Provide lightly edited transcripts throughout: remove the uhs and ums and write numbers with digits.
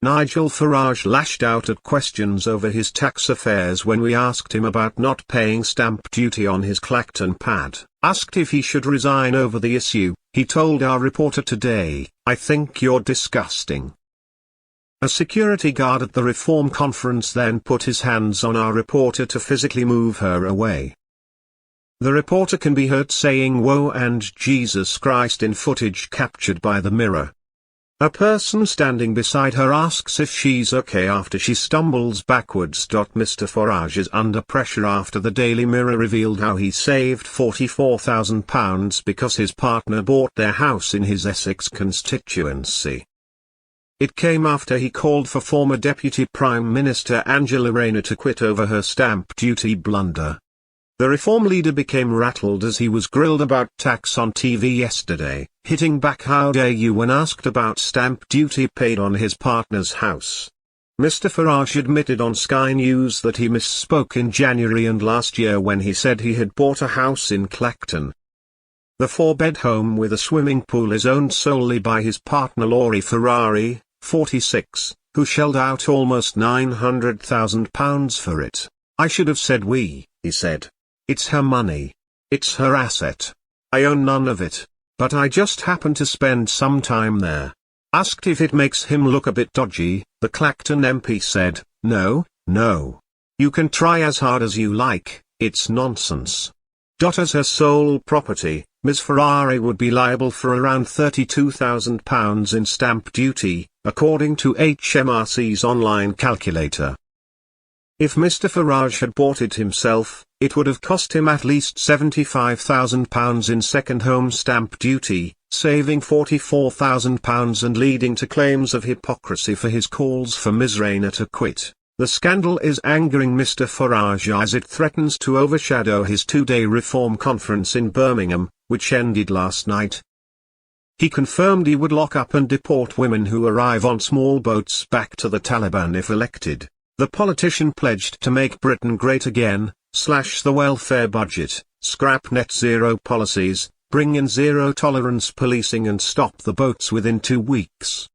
Nigel Farage lashed out at questions over his tax affairs when we asked him about not paying stamp duty on his Clacton pad. Asked if he should resign over the issue, he told our reporter today, "I think you're disgusting." A security guard at the Reform conference then put his hands on our reporter to physically move her away. The reporter can be heard saying "Woe" and "Jesus Christ" in footage captured by the Mirror. A person standing beside her asks if she's okay after she stumbles backwards. Mr. Farage is under pressure after the Daily Mirror revealed how he saved £44,000 because his partner bought their house in his Essex constituency. It came after he called for former Deputy Prime Minister Angela Rayner to quit over her stamp duty blunder. The Reform leader became rattled as he was grilled about tax on TV yesterday, hitting back "How dare you" when asked about stamp duty paid on his partner's house. Mr. Farage admitted on Sky News that he misspoke in January and last year when he said he had bought a house in Clacton. The four-bed home with a swimming pool is owned solely by his partner Laurie Ferrari, 46, who shelled out almost £900,000 for it. "I should have said we," he said. "It's her money. It's her asset. I own none of it, but I just happen to spend some time there." Asked if it makes him look a bit dodgy, the Clacton MP said, No. You can try as hard as you like, it's nonsense." As her sole property, Ms. Ferrari would be liable for around £32,000 in stamp duty, according to HMRC's online calculator. If Mr. Farage had bought it himself, it would have cost him at least £75,000 in second home stamp duty, saving £44,000 and leading to claims of hypocrisy for his calls for Ms. Rayner to quit. The scandal is angering Mr. Farage as it threatens to overshadow his two-day Reform conference in Birmingham, which ended last night. He confirmed he would lock up and deport women who arrive on small boats back to the Taliban if elected. The politician pledged to make Britain great again, slash the welfare budget, scrap net zero policies, bring in zero-tolerance policing and stop the boats within 2 weeks.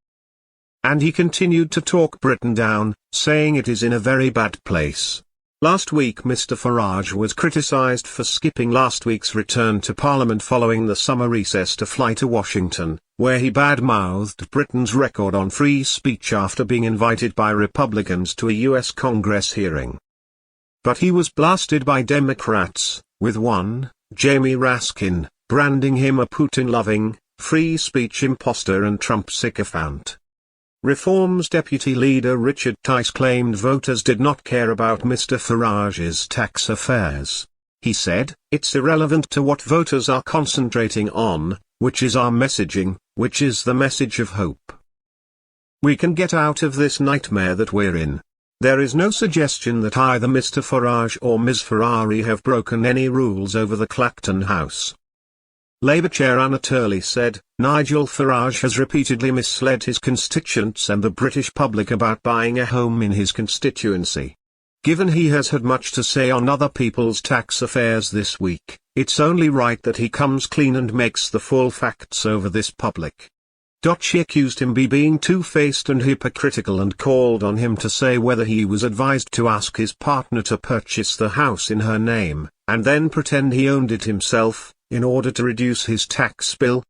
And he continued to talk Britain down, saying it is in a very bad place. Last week Mr. Farage was criticised for skipping last week's return to Parliament following the summer recess to fly to Washington, where he bad-mouthed Britain's record on free speech after being invited by Republicans to a US Congress hearing. But he was blasted by Democrats, with one, Jamie Raskin, branding him a Putin-loving, free speech imposter and Trump sycophant. Reform's deputy leader Richard Tice claimed voters did not care about Mr. Farage's tax affairs. He said, "It's irrelevant to what voters are concentrating on, which is our messaging, which is the message of hope. We can get out of this nightmare that we're in." There is no suggestion that either Mr. Farage or Ms. Ferrari have broken any rules over the Clacton house. Labour Chair Anna Turley said, "Nigel Farage has repeatedly misled his constituents and the British public about buying a home in his constituency. Given he has had much to say on other people's tax affairs this week, it's only right that he comes clean and makes the full facts over this public." She accused him of being two-faced and hypocritical and called on him to say whether he was advised to ask his partner to purchase the house in her name, and then pretend he owned it himself, in order to reduce his tax bill.